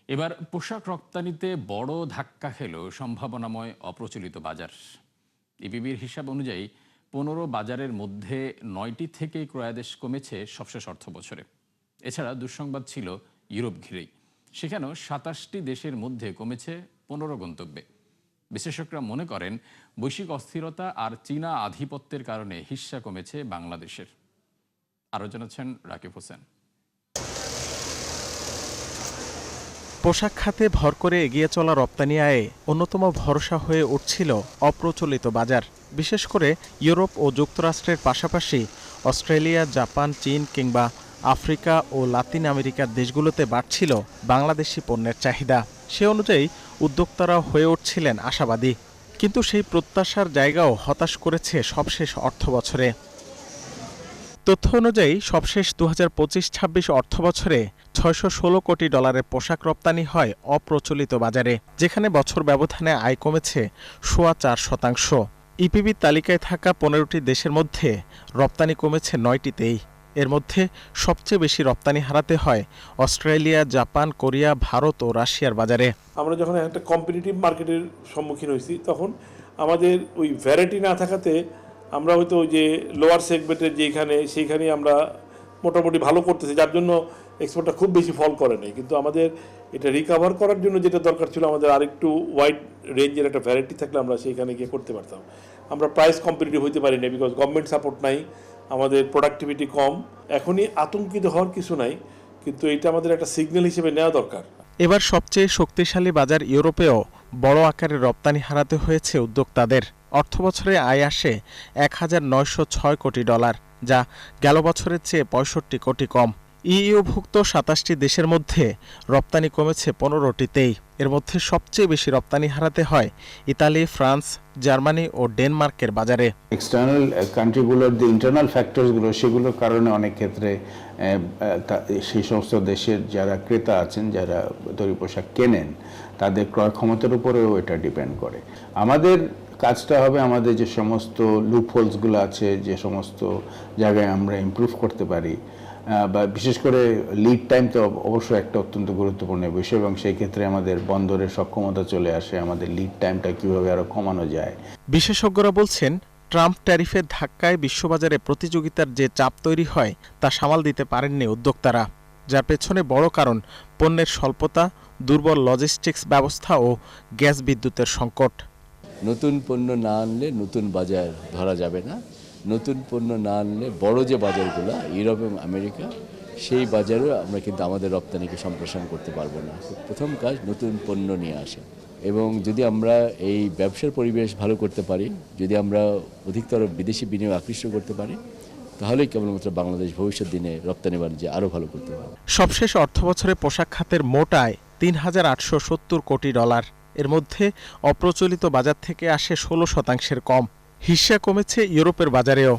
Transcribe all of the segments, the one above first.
এবার পোশাক রপ্তানিতে বড় ধাক্কা খেল সম্ভাবনাময় অপ্রচলিত বাজার। ইপিবির হিসাব অনুযায়ী ১৫ বাজারের মধ্যে ৯টি থেকেই ক্রয়াদেশ কমেছে সবশেষ অর্থ বছরে। এছাড়া দুঃসংবাদ ছিল ইউরোপ ঘিরেই, সেখানেও ২৭টি দেশের মধ্যে কমেছে ১৫ গন্তব্যে। বিশেষজ্ঞরা মনে করেন বৈশ্বিক অস্থিরতা আর চীনা আধিপত্যের কারণে হিস্যা কমেছে বাংলাদেশের। আরও জানাচ্ছেন রাকিব হোসেন। পোশাক খাতে ভর করে এগিয়ে চলা রপ্তানি আয়ে অন্যতম ভরসা হয়ে উঠছিল অপ্রচলিত বাজার। বিশেষ করে ইউরোপ ও যুক্তরাষ্ট্রের পাশাপাশি অস্ট্রেলিয়া, জাপান, চীন কিংবা আফ্রিকা ও লাতিন আমেরিকার দেশগুলোতে বাড়ছিল বাংলাদেশি পণ্যের চাহিদা। সে অনুযায়ী উদ্যোক্তারা হয়ে উঠছিলেন আশাবাদী, কিন্তু সেই প্রত্যাশার জায়গাও হতাশ করেছে সবশেষ অর্থবছরে। তথ্য অনুযায়ী সবশেষ ২০২৫-২৬ অর্থবছরে $৬১৬ কোটি পোশাক রপ্তানি হয় অপ্রচলিত বাজারে, যেখানে বছর ব্যবধানে আয় কমেছে ৪.৫%। ইপিবির তালিকায় থাকা ১৫টি দেশের মধ্যে রপ্তানি কমেছে ৯টিতেই। এর মধ্যে সবচেয়ে বেশি রপ্তানি হারাতে হয় অস্ট্রেলিয়া, জাপান, কোরিয়া, ভারত ও রাশিয়ার বাজারে। আমরা যখন একটা কম্পিটিটিভ মার্কেটের সম্মুখীন হয়েছি, তখন আমাদের ওই ভ্যারাইটি না থাকাতে আমরা হয়তো ওই যে লোয়ার সেগমেন্টের সেইখানে আমরা মোটামুটি ভালো করতেছি, যার জন্য এক্সপোর্টটা খুব বেশি ফল করে নাই। কিন্তু আমাদের এটা রিকভার করার জন্য যেটা দরকার ছিল, আমাদের আরেকটু ওয়াইড রেঞ্জের একটা ভ্যারাইটি থাকলে আমরা সেইখানে গিয়ে করতে পারতাম। আমরা প্রাইস কম্পিটিটিভ হইতে পারি না, বিকজ গভর্নমেন্ট সাপোর্ট নাই, আমাদের প্রোডাক্টিভিটি কম। এখনই আতঙ্কিত হওয়ার কিছু নাই, কিন্তু এটা আমাদের একটা সিগন্যাল হিসেবে নেওয়া দরকার। এবার সবচেয়ে শক্তিশালী বাজার ইউরোপেও বড় আকারে রপ্তানি হারাতে হয়েছে উদ্যোক্তাদের। অর্থবছরে আয় আসে $১,৯০৬ কোটি, যা গেল বছরের চেয়ে ৬৫ কোটি কম। ইইউভুক্ত ২৭টি দেশের মধ্যে রপ্তানি কমেছে ১৫টিতেই। এর মধ্যে সবচেয়ে বেশি রপ্তানি হারাতে হয় ইতালি, ফ্রান্স, জার্মানি ও ডেনমার্কের বাজারে। এক্সটার্নাল কান্ট্রিগুলোর যে ইন্টারনাল ফ্যাক্টরসগুলো, সেগুলোর কারণে অনেক ক্ষেত্রে সেই সমস্ত দেশের যারা ক্রেতা আছেন, যারা তৈরি পোশাক কেনেন, তাদের ক্রয় ক্ষমতার উপরেও এটা ডিপেন্ড করে। আমাদের কাজটা হবে আমাদের যে সমস্ত লুপহোলসগুলো আছে, যে সমস্ত জায়গায় আমরা ইমপ্রুভ করতে পারি, বা বিশেষ করে লিড টাইম তো অবশ্যই একটা অত্যন্ত গুরুত্বপূর্ণ বিষয়, এবং সেই ক্ষেত্রে আমাদের বন্দরের সক্ষমতা চলে আসে, আমাদের লিড টাইমটা কীভাবে আরও কমানো যায়। বিশেষজ্ঞরা বলছেন, ট্রাম্প ট্যারিফের ধাক্কায় বিশ্ববাজারে প্রতিযোগিতার যে চাপ তৈরি হয় তা সামাল দিতে পারেননি উদ্যোক্তারা, যার পেছনে বড় কারণ পণ্যের স্বল্পতা, দুর্বল লজিস্টিক্স ব্যবস্থা ও গ্যাস বিদ্যুতের সংকট। নতুন পণ্য না আনলে নতুন বাজার ধরা যাবে না। নতুন পণ্য না আনলে বড় যে বাজারগুলো ইউরোপ এবং আমেরিকা, সেই বাজারেও আমরা কিন্তু আমাদের রপ্তানিকে সম্প্রসারণ করতে পারবো না। প্রথম কাজ নতুন পণ্য নিয়ে আসা, এবং যদি আমরা এই ব্যবসার পরিবেশ ভালো করতে পারি, যদি আমরা অধিকতর বিদেশি বিনিয়োগ আকৃষ্ট করতে পারি, তাহলেই কেবলমাত্র বাংলাদেশ ভবিষ্যৎ দিনে রপ্তানি বাণিজ্যে আরও ভালো করতে পারবে। সবশেষ অর্থবছরে পোশাক খাতের মোট আয় $৩,৮৭০ কোটি। এর মধ্যে অপ্রচলিত বাজার থেকে আসে ১৬% কম। হিস্যা কমেছে ইউরোপের বাজারেও।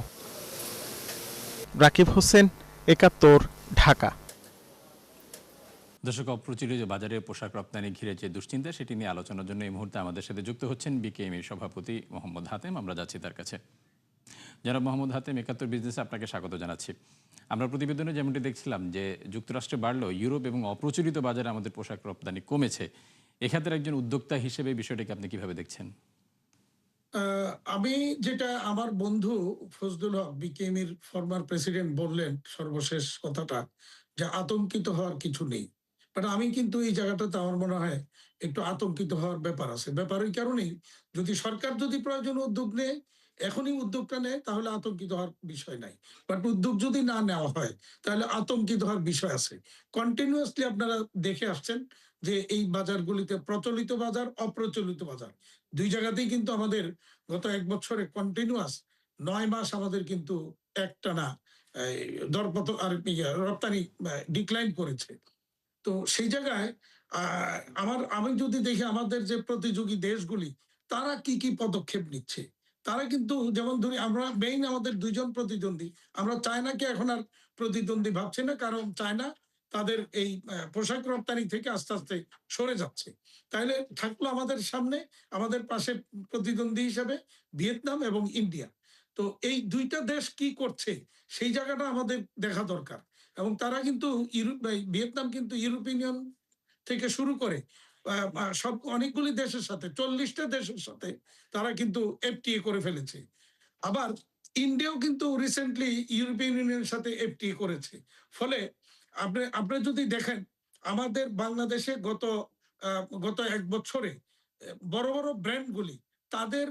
রাকিব হোসেন, ৭১, ঢাকা। দর্শক, অপ্রচলিত বাজারে পোশাক রপ্তানি ঘিরে যে দুশ্চিন্তা, সেটি নিয়ে আলোচনার জন্য এই মুহূর্তে আমাদের সাথে যুক্ত হচ্ছেন বিকেএমইর সভাপতি মোহাম্মদ হাতেম। আমরা যাচ্ছি তার কাছে। জনাব মোহাম্মদ হাতেম, ৭১ বিজনেসে আপনাকে স্বাগত জানাচ্ছি। আমরা প্রতিবেদনে যেমনটি দেখছিলাম যে যুক্তরাষ্ট্রে বাড়লেও ইউরোপ এবং অপ্রচলিত বাজারে আমাদের পোশাক রপ্তানি কমেছে। এক্ষেত্রে একজন উদ্যোক্তা হিসেবে বিষয়টাকে আপনি কিভাবে দেখছেন? আমি যেটা আমার বন্ধু ফজলুল হক বিকেএমইর ফরমার প্রেসিডেন্ট বললেন সর্বশেষ কথাটা, যে আতঙ্কিত হওয়ার কিছু নেই, বাট আমি কিন্তু এই জায়গাটাতে আমার মনে হয় একটু আতঙ্কিত হওয়ার ব্যাপার আছে। ব্যাপার ওই কারণেই, যদি সরকার যদি প্রয়োজন উদ্যোগ নেয়, এখনই উদ্যোগটা নেয়, তাহলে আতঙ্কিত হওয়ার বিষয় নাই। বাট উদ্যোগ যদি না নেওয়া হয়, তাহলে আতঙ্কিত হওয়ার বিষয় আছে। কন্টিনিউয়াসলি আপনারা দেখে আসছেন যে এই বাজারগুলিতে প্রচলিত বাজার, অপ্রচলিত বাজার, দুই জায়গাতেই কিন্তু আমাদের গত ১ বছরে কন্টিনিউয়াস ৯ মাস আমাদের কিন্তু একটানা দরপত আর রপ্তানি ডিক্লাইন করেছে। তো সেই জায়গায় আমি যদি দেখি আমাদের যে প্রতিযোগী দেশগুলি, তারা কি কি পদক্ষেপ নিচ্ছে, তারা কিন্তু যেমন ধরি আমরা মেইন আমাদের ২ জন প্রতিদ্বন্দ্বী, আমরা চায়নাকে এখন আর প্রতিদ্বন্দ্বী ভাবছি না, কারণ চায়না তাদের এই পোশাক রপ্তানি থেকে আস্তে আস্তে সরে যাচ্ছে। তাইলে থাকলো আমাদের সামনে, আমাদের পাশে প্রতিদ্বন্দ্বী হিসেবে ভিয়েতনাম এবং ইন্ডিয়া। তো এই ২টা দেশ কি করছে, সেই জায়গাটা আমাদের দেখা দরকার। এবং তারা কিন্তু ভিয়েতনাম কিন্তু ইউরোপিয়ান থেকে শুরু করে সব অনেকগুলি দেশের সাথে 40টা দেশের সাথে তারা কিন্তু এফটিএ করে ফেলেছে। আবার ইন্ডিয়াও কিন্তু রিসেন্টলি ইউরোপিয়ান ইউনিয়নের সাথে এফটিএ করেছে। ফলে আপনি যদি দেখেন আমাদের বাংলাদেশে গত 1 বছরে বড় বড় ব্র্যান্ডগুলি তাদের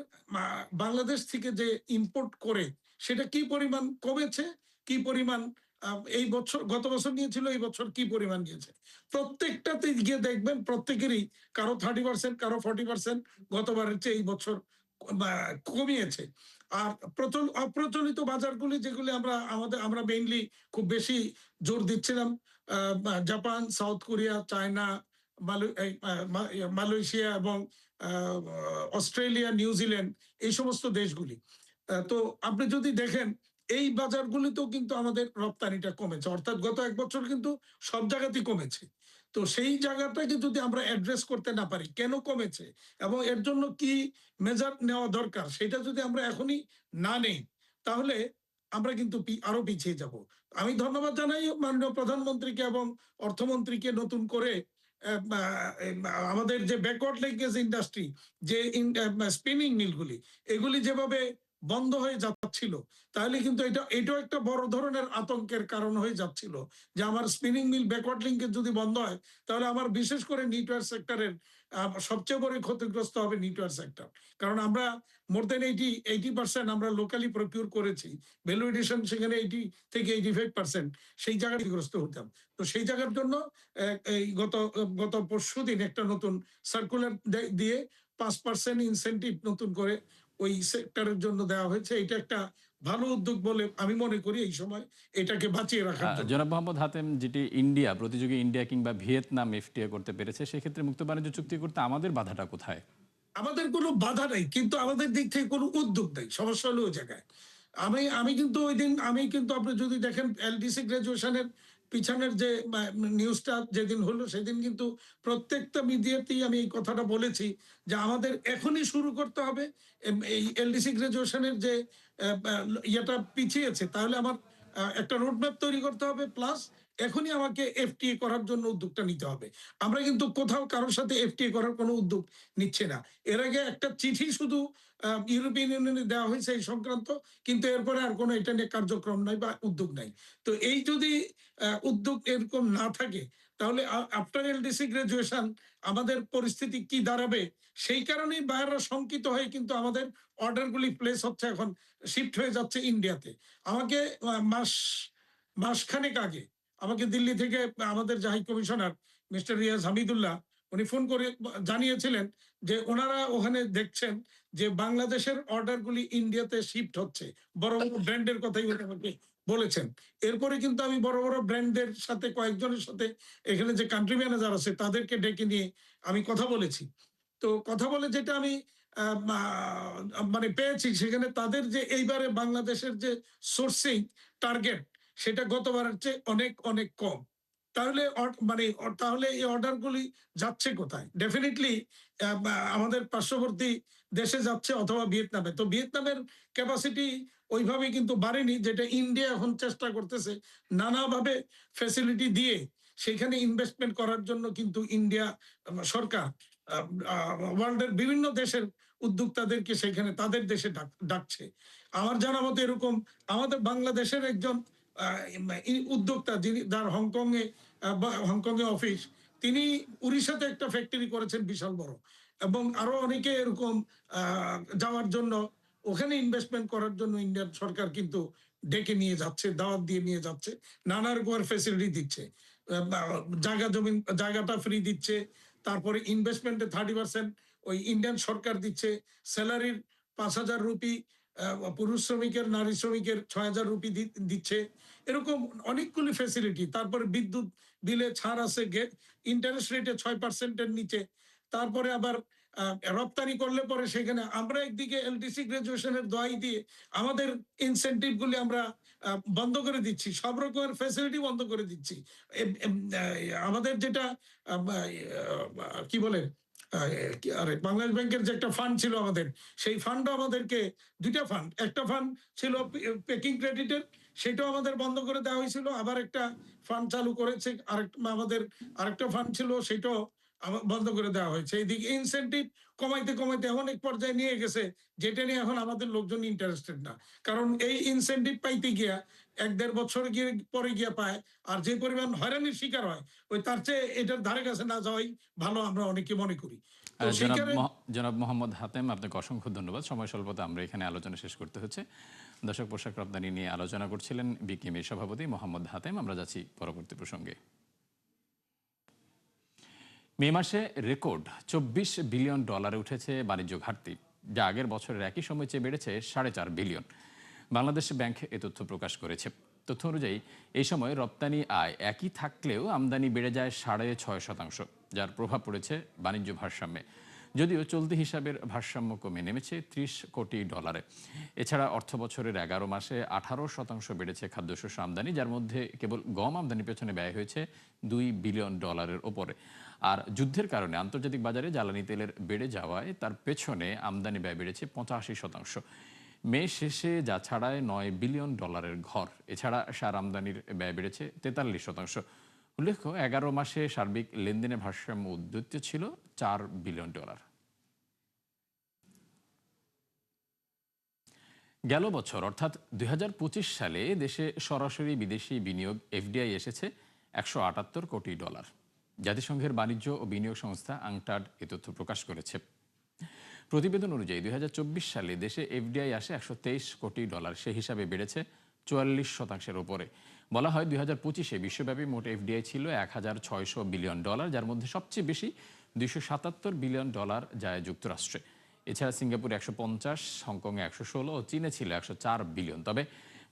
বাংলাদেশ থেকে যে ইম্পোর্ট করে সেটা কি পরিমাণ কমেছে, কি পরিমাণ এই বছর গত বছর নিয়েছিল, এই বছর কি পরিমাণ নিয়েছে। প্রত্যেকটাতে গিয়ে দেখবেন প্রত্যেকেরই কারো 30%, কারো 40% গতবারের চেয়ে এই বছর কমিয়েছে। আর অপ্রচলিত বাজারগুলি যেগুলি আমরা মেইনলি খুব বেশি জোর দিচ্ছিলাম, Japan, south Korea, China, Malaysia এবং অস্ট্রেলিয়া, নিউজিল্যান্ড, এই সমস্ত দেশগুলি। তো আপনি যদি দেখেন এই বাজারগুলিতেও কিন্তু আমাদের রপ্তানিটা কমেছে, অর্থাৎ গত 1 বছর কিন্তু সব জায়গাতেই কমেছে। তো সেই জায়গাটাকে যদি আমরা অ্যাড্রেস করতে না পারি কেন কমেছে এবং এর জন্য কি মেজার নেওয়া দরকার, সেটা যদি আমরা এখনই না নেই তাহলে আমরা কিন্তু আরো পিছিয়ে যাব। আমি ধন্যবাদ জানাই মাননীয় প্রধানমন্ত্রীকে এবং অর্থমন্ত্রীকে নতুন করে আমাদের যে ব্যাকওয়ার্ড লিঙ্কেজ ইন্ডাস্ট্রি, যে স্পিনিং মিলগুলি এগুলি যেভাবে বন্ধ হয়ে যাচ্ছিল, তাহলে কিন্তু এটাও একটা বড় ধরনের আতঙ্কের কারণ হয়ে যাচ্ছিল যে আমার স্পিনিং মিল ব্যাকওয়ার্ড লিঙ্কেজ যদি বন্ধ হয় তাহলে আমার বিশেষ করে নিটওয়্যার সেক্টরের সবচেয়ে বড় ক্ষতিগ্রস্ত হবে নিটওয়্যার সেক্টর। কারণ আমরা মোর দেন 80% আমরা লোকালি প্রকিউর করেছি, ভ্যালু এডিশন সেখানে 80 থেকে 85% সেই জায়গায় ক্ষতিগ্রস্ত হতাম। তো সেই জায়গার জন্য এই গত পরশুদিন একটা নতুন সার্কুলার দিয়ে 5% ইনসেনটিভ নতুন করে ওই সেক্টরের জন্য দেওয়া হয়েছে। এটা একটা ভালো উদ্যোগ বলে আমি মনে করি এই সময় এটাকে বাঁচিয়ে রাখার জন্য। জনাব মোহাম্মদ হাতেম, যেটি ইন্ডিয়া প্রতিযোগী ইন্ডিয়া কিংবা ভিয়েতনাম এফটিএ করতে পেরেছে, সেক্ষেত্রে মুক্ত বাণিজ্য চুক্তি করতে আমাদের বাধাটা কোথায়? আমাদের কোনো বাধা নেই, কিন্তু আমাদের দিক থেকে কোনো উদ্যোগ নেই, সমস্যা হলো ওই জায়গায়। আমি কিন্তু ওই দিন আপনি যদি দেখেন এলডিসি গ্রাজুয়েশনের পিছনের যে নিউজটা যেদিন হলো সেদিন কিন্তু প্রত্যেকটা মিডিয়াতেই আমি এই কথাটা বলেছি যে আমাদের এখনই শুরু করতে হবে। এই এলডিসি গ্রাজুয়েশনের যে ইয়েটা পিছিয়েছে, তাহলে আমার একটা রোডম্যাপ তৈরি করতে হবে, প্লাস এখনই আমাকে এফটিএ করার জন্য উদ্যোগটা নিতে হবে। আমরা কিন্তু কোথাও কারোর সাথে এফটিএ করার কোনো উদ্যোগ নিচ্ছে না। এর আগে একটা চিঠি শুধু ইউরোপিয়ান ইউনিয়নে দেওয়া হয়েছে এই সংক্রান্ত, কিন্তু এরপরে আর কোনো এটা নিয়ে কার্যক্রম নাই বা উদ্যোগ নাই। তো এই যদি উদ্যোগ এরকম না থাকে তাহলে আফটার এলডিসি গ্রাজুয়েশন আমাদের পরিস্থিতি কি দাঁড়াবে, সেই কারণেই বাইরেরা শঙ্কিত হয়ে কিন্তু আমাদের অর্ডারগুলি প্লেস হচ্ছে, এখন শিফট হয়ে যাচ্ছে ইন্ডিয়াতে। আমাকে মাসখানেক আগে আমাকে দিল্লি থেকে আমাদের যে high commissioner mister Riaz Hamidullah উনি ফোন করে জানিয়েছিলেন যে ওনারা ওখানে দেখছেন যে বাংলাদেশের অর্ডারগুলি ইন্ডিয়াতে শিফট হচ্ছে। বড় বড় ব্র্যান্ডের কথাই উনি আমাকে বলেছেন। এরপরে কিন্তু আমি বড় বড় ব্র্যান্ডের সাথে কয়েকজনের সাথে এখানে যে কান্ট্রি ম্যানেজার আছে তাদেরকে ডেকে নিয়ে আমি কথা বলেছি। তো কথা বলে যেটা আমি মানে পেয়েছি, সেখানে তাদের যে এইবারে বাংলাদেশের যে সোর্সিং টার্গেট সেটা গতবারের চেয়ে অনেক অনেক কম। তাহলে তাহলে এই অর্ডারগুলি যাচ্ছে কোথায়? ডেফিনেটলি আমাদের পার্শ্ববর্তী দেশে যাচ্ছে অথবা ভিয়েতনামে। তো ভিয়েতনামের ক্যাপাসিটি ওইভাবে কিন্তু বাড়েনি, যেটা ইন্ডিয়া এখন চেষ্টা করতেছে নানাভাবে ফ্যাসিলিটি দিয়ে সেখানে ইনভেস্টমেন্ট করার জন্য। কিন্তু ইন্ডিয়া সরকার ওয়ার্ল্ডের বিভিন্ন দেশের উদ্যোক্তাদেরকে সেখানে তাদের দেশে ডাকছে। আমার জানা মতো এরকম আমাদের বাংলাদেশের একজন উদ্যোক্তা, যিনি যার হংকং এ অফিস, তিনি উড়িষ্যাতে একটা ফ্যাক্টরি করেছেন বিশাল বড়, এবং আরো অনেকে এরকম যাওয়ার জন্য ওখানে ইনভেস্টমেন্ট করার জন্য ইন্ডিয়ান সরকার কিন্তু ডেকে নিয়ে যাচ্ছে, দাওয়াত দিয়ে নিয়ে যাচ্ছে, নানা রকমের ফ্যাসিলিটি দিচ্ছে। জায়গাটা ফ্রি দিচ্ছে, তারপরে ইনভেস্টমেন্টে 30% ওই ইন্ডিয়ান সরকার দিচ্ছে, স্যালারির 5,000 রুপি পুরুষ শ্রমিকের, নারী শ্রমিকের 6,000 রুপি দিচ্ছে। এরকম অনেকগুলি ফ্যাসিলিটি। তারপরে বিদ্যুৎ বিলে ছাড় আছে, ইন্টারেস্ট রেটে 6%-এর নিচে। তারপরে আবার রপ্তানি করলে পরে সেখানে আমরা একদিকে এলডিসি গ্রাজুয়েশনের দোয়াই দিয়ে আমাদের ইনসেন্টিভ গুলি আমরা বন্ধ করে দিচ্ছি, সব রকমের ফ্যাসিলিটি বন্ধ করে দিচ্ছি। আমাদের যেটা কি বলে আরে বাংলাদেশ ব্যাংকের যে একটা ফান্ড ছিল আমাদের, সেই ফান্ডও আমাদেরকে দুইটা ফান্ড, একটা ফান্ড ছিল পেকিং ক্রেডিটের, সেটাও আমাদের বন্ধ করে দেওয়া হয়েছিল। আবার একটা ফান্ড চালু করেছে, আমাদের আরেকটা ফান্ড ছিল, সেটাও বন্ধ করে দেওয়া হয়েছে। এইদিকে ইনসেনটিভ কমাইতে কমাইতে এমন এক পর্যায়ে নিয়ে গেছে যেটা নিয়ে এখন আমাদের লোকজন ইন্টারেস্টেড না। কারণ এই ইনসেনটিভ পাইতে গিয়া 1-1.5 বছর পরে গিয়া পায়, আর যে পরিমাণ হয়রানির শিকার হয় ওই তার চেয়ে এটার ধারে কাছে না যাওয়াই ভালো, আমরা অনেকে মনে করি। তো জনাব মোহাম্মদ হাতেম, আপনাকে অসংখ্য ধন্যবাদ। সময় স্বল্পতা আমরা এখানে আলোচনা শেষ করতে হচ্ছে। দর্শক, পোশাক রপ্তানি নিয়ে আলোচনা করছিলেন বিকিএমের সভাপতি মোহাম্মদ হাতেম। আমরা যাচ্ছি পরবর্তী প্রসঙ্গে। মে মাসে রেকর্ড $24 বিলিয়ন উঠেছে বাণিজ্য ঘাটতি, যা আগের বছরের একই সময় চেয়ে বেড়েছে $4.5 বিলিয়ন। বাংলাদেশ ব্যাংক এ তথ্য প্রকাশ করেছে। তথ্য অনুযায়ী এই সময় রপ্তানি আয় একই থাকলেও আমদানি বেড়ে যায় 6.5%, যার প্রভাব পড়েছে বাণিজ্য ভারসাম্যে। যদিও চলতি হিসাবের ভারসাম্য কমে নেমেছে $30 কোটি। এছাড়া অর্থ বছরের 11 মাসে 18% বেড়েছে খাদ্যশস্য আমদানি, যার মধ্যে কেবল গম আমদানির পেছনে ব্যয় হয়েছে $2 বিলিয়ন ওপরে। আর যুদ্ধের কারণে আন্তর্জাতিক বাজারে জ্বালানি তেলের বেড়ে যাওয়ায় তার পেছনে আমদানি ব্যয় বেড়েছে 85%। মে শেষে যা ছাড়ায় $9 বিলিয়ন ঘর। এছাড়া সার আমদানির ব্যয় বেড়েছে 43%। উল্লেখ্য, 11 মাসে সার্বিক লেনদেনের ভারসাম্য উদ্বৃত্ত ছিল $4 বিলিয়ন। গেল বছর অর্থাৎ 2025 সালে দেশে সরাসরি বিদেশি বিনিয়োগ এফডিআই এসেছে $178 কোটি। জাতিসংঘের বাণিজ্য ও বিনিয়োগ সংস্থা আংটাড এ তথ্য প্রকাশ করেছে। প্রতিবেদন অনুযায়ী 2024 সালে দেশে এফডিআই আসে $123 কোটি। সে হিসাবে বেড়েছে 44% ওপরে। বলা হয় 2025-এ বিশ্বব্যাপী মোট এফডিআই ছিল $1,600 বিলিয়ন, যার মধ্যে সবচেয়ে বেশি $277 বিলিয়ন যায় যুক্তরাষ্ট্রে। এছাড়া সিঙ্গাপুরে 150, হংকংয়ে 116 ও চীনে ছিল 104 বিলিয়ন। তবে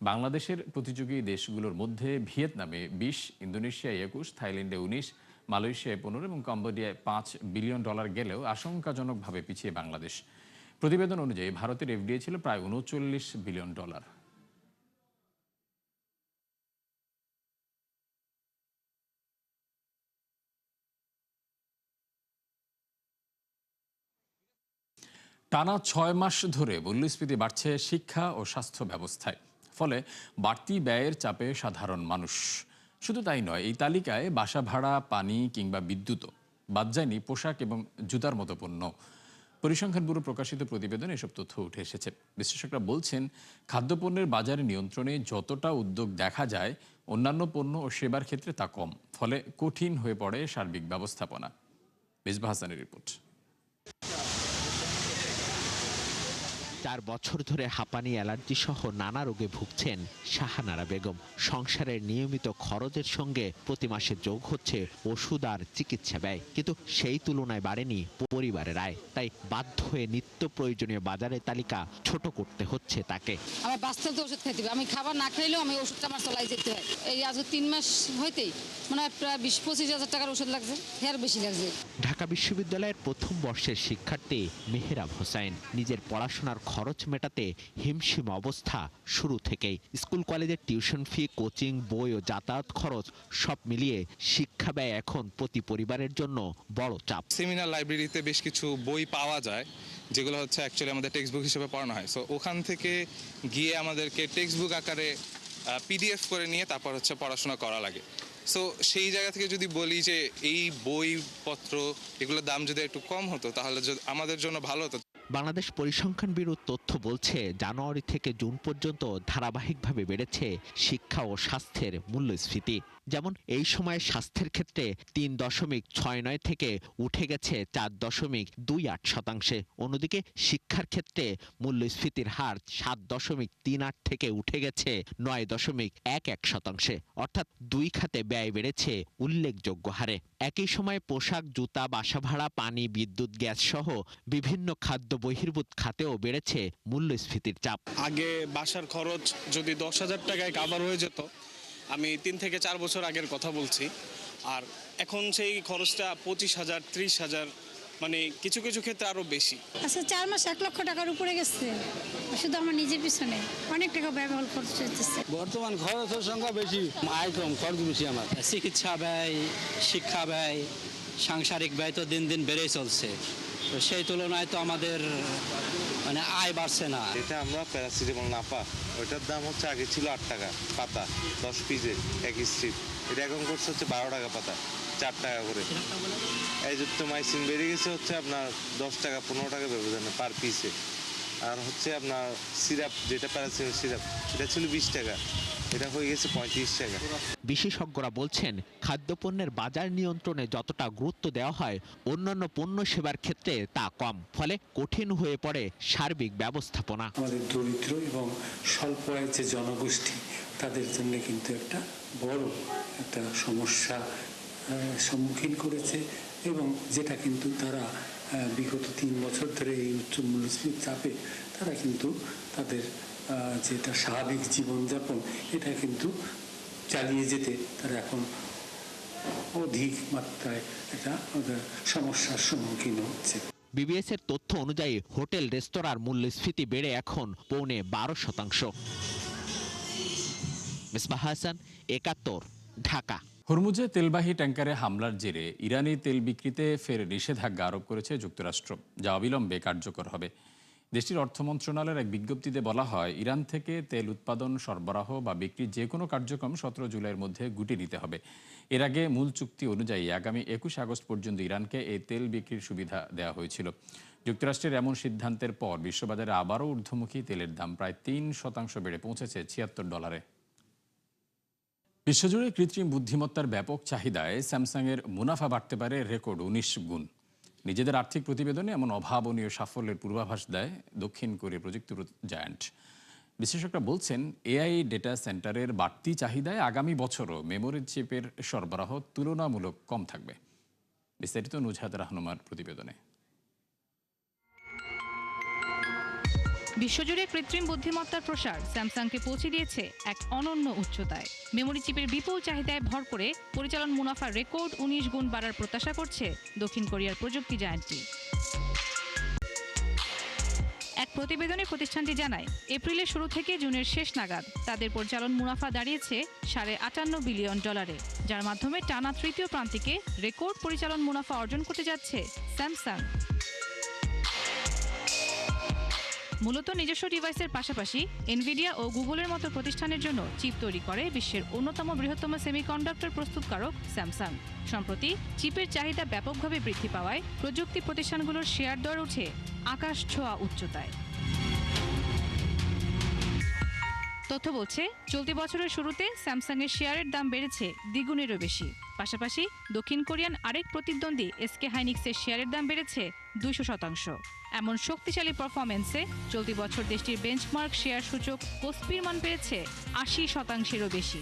বাংলাদেশের প্রতিযোগী দেশগুলোর মধ্যে ভিয়েতনামে 20, ইন্দোনেশিয়ায় 21, থাইল্যান্ডে 19, মালয়েশিয়ায় 15 এবং কম্বোডিয়ায় $5 বিলিয়ন গেলেও আশঙ্কাজনকভাবে পিছিয়ে বাংলাদেশ। প্রতিবেদন অনুযায়ী ভারতের এফডিআই ছিল প্রায় $39 বিলিয়ন। টানা 6 মাস ধরে মূল্যস্ফীতি বাড়ছে শিক্ষা ও স্বাস্থ্য ব্যবস্থায়। ফলে বাড়তি ব্যয়ের চাপে সাধারণ মানুষ। শুধু তাই নয়, এই তালিকায় বাসা ভাড়া, পানি কিংবা বিদ্যুৎও বাদ যায়নি পোশাক এবং জুতার মতো পণ্য। পরিসংখ্যান ব্যুরো প্রকাশিত প্রতিবেদনে এসব তথ্য উঠে এসেছে। বিশ্লেষকরা বলছেন, খাদ্যপণ্যের বাজারে নিয়ন্ত্রণে যতটা উদ্যোগ দেখা যায়, অন্যান্য পণ্য ও সেবার ক্ষেত্রে তা কম। ফলে কঠিন হয়ে পড়ে সার্বিক ব্যবস্থাপনা। মিসবাহ হাসানের রিপোর্ট। 4 বছর ধরে হাঁপানি, অ্যালার্জি সহ নানা রোগে ভুগছেন শাহানারা বেগম। সংসারের নিয়মিত খরচের সঙ্গে প্রতি মাসে যোগ হচ্ছে ওষুধ আর চিকিৎসা ব্যয়, কিন্তু সেই তুলনায় বাড়েনি পরিবারের আয়। তাই বাধ্য হয়ে নিত্য প্রয়োজনীয় বাজারের তালিকা ছোট করতে হচ্ছে তাকে। আমার বাচ্চা তো ওষুধ খাইতে হবে, আমি খাবার না খাইলেও আমি ওষুধটা আমার চলাই যেতে হয়। এই আজ 3 মাস হইতেই মনে হয় প্রায় 20-25 হাজার টাকার ওষুধ লাগছে, এর বেশি লাগছে। ঢাকা বিশ্ববিদ্যালয়ের প্রথম বর্ষের শিক্ষার্থী মেহরাব হোসাইন নিজের পড়াশোনার খরচ মেটাতে হিমশিম অবস্থা শুরু থেকেই। স্কুল কলেজের টিউশন ফি, কোচিং, বই ও যাতায়াত খরচ সব মিলিয়ে শিক্ষা ব্যয় এখন প্রতি পরিবারের জন্য বড় চাপ। সেমিনার লাইব্রেরিতে বেশ কিছু বই পাওয়া যায় যেগুলো হচ্ছে অ্যাকচুয়ালি আমাদের টেক্সট বুক হিসেবে পড়ানো হয়। সো ওখান থেকে গিয়ে আমাদেরকে টেক্সট বুক আকারে পিডিএফ করে নিয়ে তারপর হচ্ছে পড়াশোনা করা লাগে। সো সেই জায়গা থেকে যদি বলি যে এই বইপত্র এগুলোর দাম যদি একটু কম হতো তাহলে আমাদের জন্য ভালো হতো। বাংলাদেশ পরিসংখ্যান ব্যুরোর তথ্য বলছে, জানুয়ারি থেকে জুন পর্যন্ত ধারাবাহিকভাবে বেড়েছে শিক্ষা ও স্বাস্থ্যের মূল্যস্ফীতি। যেমন এই সময়ে স্বাস্থ্যের ক্ষেত্রে 3.69 থেকে উঠে গেছে 4.28%। অন্যদিকে শিক্ষার ক্ষেত্রে মূল্যস্ফীতির হার 7.38 থেকে উঠে গেছে 9.11%। অর্থাৎ 2 খাতে ব্যয় বেড়েছে উল্লেখযোগ্য হারে। একই সময়ে পোশাক, জুতা, বাসা ভাড়া, পানি, বিদ্যুৎ, গ্যাস সহ বিভিন্ন খাদ্য বহির্ভূত খাতেও বেড়েছে মূল্যস্ফীতির চাপ। আগে বাসার খরচ যদি 10,000 টাকায় কাভার হয়ে যেত, আমি 3 থেকে 4 বছর আগের কথা বলছি, আর এখন সেই খরচটা 25,000, 30,000, মানে কিছু কিছু ক্ষেত্রে আরো বেশি। আচ্ছা, 4 মাস 1 লক্ষ টাকার উপরে গেছে শুধু আমার নিজের পিছনে, অনেক টাকা ব্যবহার খরচ হচ্ছে। বর্তমান খরচের সংখ্যা বেশি, আয় কম, খরচ বেশি। আমার চিকিৎসা ব্যয়, শিক্ষা ব্যয়, সাংসারিক ব্যয় তো দিন দিন বেড়েই চলছে। তো সেই তুলনায় তো আমাদের মানে আয় বাড়ছে না। এটা আমরা প্যারাসিটামল নাপা, ওইটার দাম হচ্ছে আগে ছিল 8 টাকা পাতা 10 পিসের এক স্ট্রিপ, এটা এখন করছে হচ্ছে 12 টাকা পাতা 4 টাকা করে। এজিথ্রোমাইসিন বেড়ে গেছে হচ্ছে আপনার 10 টাকা 15 টাকা ব্যবধানে পার পিসে। আর হচ্ছে আপনার সিরাপ, যেটা প্যারাসিটামল সিরাপ, এটা ছিল 20 টাকা, এটা হয়ে গেছে 35 টাকা। বিশেষজ্ঞরা বলছেন খাদ্যপণ্যের বাজার নিয়ন্ত্রণে যতটা গুরুত্ব দেওয়া হয় অন্যান্য পণ্য সেবার ক্ষেত্রে তা কম, ফলে কঠিন হয়ে পড়ে সার্বিক ব্যবস্থাপনা। আমাদের দরিদ্র এবং স্বল্প আয়ের যে জনগোষ্ঠী তাদের জন্য কিন্তু একটা বড় একটা সমস্যা সম্মুখীন করেছে, এবং যেটা কিন্তু তারা বিগত 3 বছর ধরে এই উচ্চ মূল্যস্ফীতির চাপে তারা কিন্তু তাদের যেটা স্বাভাবিক জীবনযাপন এটা কিন্তু চালিয়ে যেতে তারা এখন অধিক মাত্রায় একটা সমস্যার সম্মুখীন হচ্ছে। বিবিএস এর তথ্য অনুযায়ী হোটেল রেস্তোরাঁর মূল্যস্ফীতি বেড়ে এখন 12.25%। মিসবাহ হাসান, 71, ঢাকা। হরমুজে তেলবাহী ট্যাঙ্কারে হামলার জেরে ইরানি তেল বিক্রিতে ফের নিষেধাজ্ঞা আরোপ করেছে যুক্তরাষ্ট্র, যা অবিলম্বে কার্যকর হবে। দেশটির অর্থ মন্ত্রণালয়ের এক বিজ্ঞপ্তিতে বলা হয়, ইরান থেকে তেল উৎপাদন, সরবরাহ বা বিক্রির যে কোনো কার্যক্রম 17 জুলাইয়ের মধ্যে গুটিয়ে নিতে হবে। এর আগে মূল চুক্তি অনুযায়ী আগামী 21 আগস্ট পর্যন্ত ইরানকে এই তেল বিক্রির সুবিধা দেওয়া হয়েছিল। যুক্তরাষ্ট্রের এমন সিদ্ধান্তের পর বিশ্ববাজারে আবারও ঊর্ধ্বমুখী তেলের দাম প্রায় 3% বেড়ে পৌঁছেছে $76। বিশ্বজুড়ে কৃত্রিম বুদ্ধিমত্তার ব্যাপক চাহিদায় স্যামসাংয়ের মুনাফা বাড়তে পারে রেকর্ড 19 গুণ। নিজেদের আর্থিক প্রতিবেদনে এমন অভাবনীয় সাফল্যের পূর্বাভাস দেয় দক্ষিণ কোরিয়ার প্রযুক্তি জায়ান্ট। বিশেষজ্ঞরা বলছেন, এআই ডেটা সেন্টারের বাড়তি চাহিদায় আগামী বছরও মেমোরি চিপের সরবরাহ তুলনামূলক কম থাকবে। বিস্তারিত নুজহাত রাহনুমার প্রতিবেদনে। বিশ্বজুড়ে কৃত্রিম বুদ্ধিমত্তার প্রসার স্যামসাংকে পৌঁছে দিয়েছে এক অনন্য উচ্চতায়। মেমোরি চিপের বিপুল চাহিদায় ভর করে পরিচালন মুনাফার রেকর্ড 19 গুণ বাড়ার প্রত্যাশা করছে দক্ষিণ কোরিয়ার প্রযুক্তি জায়ান্টটি। এক প্রতিবেদনে প্রতিষ্ঠানটি জানায়, এপ্রিলের শুরু থেকে জুনের শেষ নাগাদ তাদের পরিচালন মুনাফা দাঁড়িয়েছে $58 বিলিয়ন, যার মাধ্যমে টানা তৃতীয় প্রান্তিকে রেকর্ড পরিচালন মুনাফা অর্জন করতে যাচ্ছে স্যামসাং। মূলত নিজস্ব ডিভাইসের পাশাপাশি এনভিডিয়া ও গুগলের মতো প্রতিষ্ঠানের জন্য চিপ তৈরি করে বিশ্বের অন্যতম বৃহত্তম সেমিকন্ডাক্টর প্রস্তুতকারক স্যামসাং। সম্প্রতি চিপের চাহিদা ব্যাপকভাবে বৃদ্ধি পাওয়ায় প্রযুক্তি প্রতিষ্ঠানগুলোর শেয়ার দর উঠে আকাশ ছোঁয়া উচ্চতায়। তথ্য বলছে, চলতি বছরের শুরুতে স্যামসাংয়ের শেয়ারের দাম বেড়েছে দ্বিগুণেরও বেশি। পাশাপাশি দক্ষিণ কোরিয়ান আরেক প্রতিদ্বন্দ্বী এসকে হাইনিক্সের শেয়ারের দাম বেড়েছে 200%। এমন শক্তিশালী পারফরমেন্সে চলতি বছর দেশটির বেঞ্চমার্ক শেয়ার সূচক কোসপির মান পেয়েছে 80%-এরও বেশি।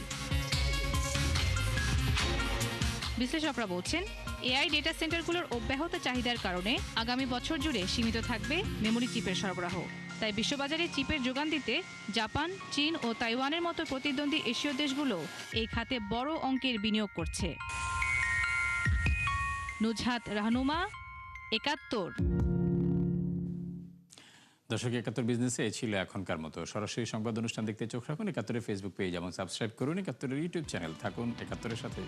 বিশ্লেষকরা বলছেন, এআই ডেটা সেন্টারগুলোর অব্যাহত চাহিদার কারণে আগামী বছর জুড়ে সীমিত থাকবে মেমোরি চিপের সরবরাহ। তাই বিশ্ববাজারে চিপের যোগান দিতে জাপান, চীন ও তাইওয়ানের মতো প্রতিদ্বন্দ্বী এশীয় দেশগুলো এই খাতে বড় অঙ্কের বিনিয়োগ করছে। নুজহাত রাহনুমা, 71। দর্শক, 71 বিজনেসে এই ছিল এখনকার মতো। সরাসরি সংবাদ অনুষ্ঠান দেখতে চোখ রাখুন 71-এর ফেসবুক পেজ এবং সাবস্ক্রাইব করুন 71-এর ইউটিউব চ্যানেল। থাকুন 71-এর সাথে।